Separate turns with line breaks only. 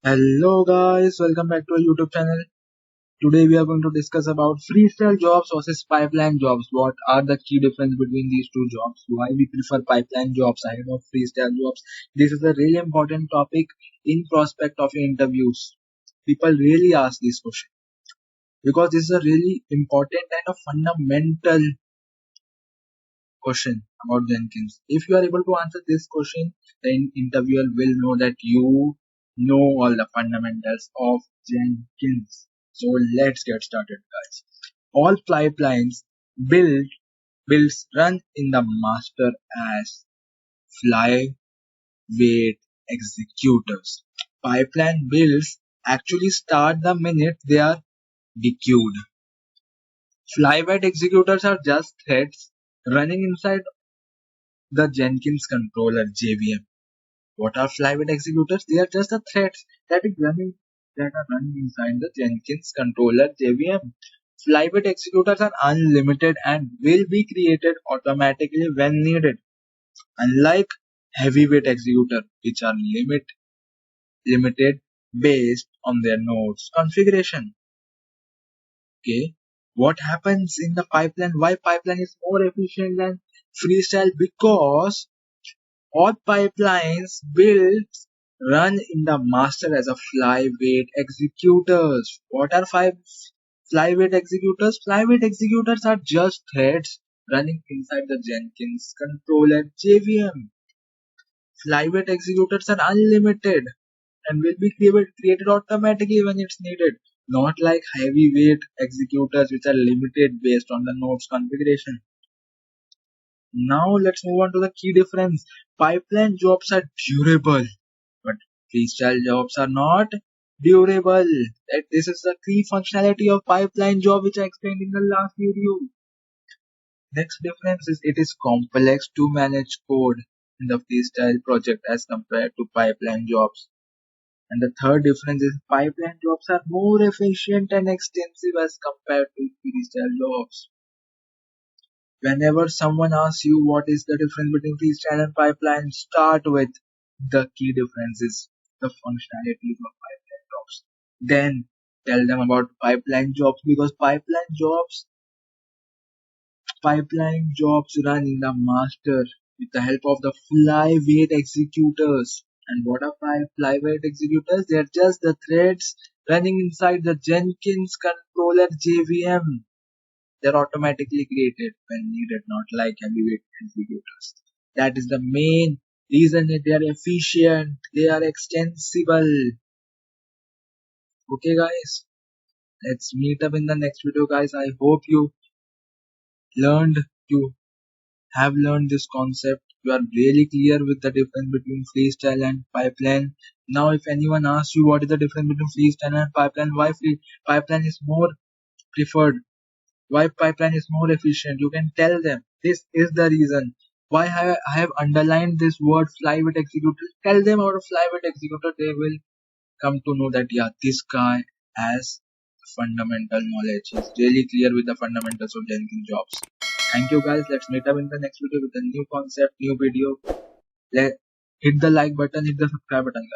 Hello guys, welcome back to our YouTube channel. Today we are going to discuss about freestyle jobs versus pipeline jobs. What are the key difference between these two jobs? Why we prefer pipeline jobs ahead of freestyle jobs? This is a really important topic in prospect of your interviews. People really ask this question because this is a really important and a fundamental question about Jenkins. If you are able to answer this question, then interviewer will know that you know all the fundamentals of Jenkins. So let's get started, guys. All pipelines builds run in the master as flyweight executors. Pipeline builds actually start the minute they are dequeued. Flyweight executors are just threads running inside the Jenkins controller JVM. What are flyweight executors? They are just the threads that are running inside the Jenkins controller JVM. Flyweight executors are unlimited and will be created automatically when needed. Unlike heavyweight executor, which are limited based on their nodes configuration. Okay. What happens in the pipeline? Why pipeline is more efficient than freestyle? Because all pipelines built run in the master as a flyweight executors. What are flyweight executors? Flyweight executors are just threads running inside the Jenkins controller JVM. Flyweight executors are unlimited and will be created automatically when it's needed. Not like heavyweight executors which are limited based on the node's configuration. Now let's move on to the key difference. Pipeline jobs are durable, but freestyle jobs are not durable. This is the key functionality of pipeline job which I explained in the last video. Next difference is it is complex to manage code in the freestyle project as compared to pipeline jobs. And the third difference is pipeline jobs are more efficient and extensive as compared to freestyle jobs. Whenever someone asks you what is the difference between freestyle and pipeline, start with the key differences, the functionalities of pipeline jobs. Then tell them about pipeline jobs because pipeline jobs run in the master with the help of the flyweight executors. And what are flyweight executors? They are just the threads running inside the Jenkins controller JVM. They're automatically created when needed, not like heavyweight executors. That is the main reason that they are efficient, they are extensible. Okay guys, let's meet up in the next video guys. I hope learned you have learned this concept. You are really clear with the difference between freestyle and pipeline. Now if anyone asks you what is the difference between freestyle and pipeline, why pipeline is more preferred, why pipeline is more efficient, you can tell them this is the reason why I have underlined this word flyweight executor. Tell them about a flyweight executor, they will come to know that yeah, this guy has fundamental knowledge, he's really clear with the fundamentals of Jenkins jobs. Thank you guys, let's meet up in the next video with a new concept, new video. Hit the like button, hit the subscribe button.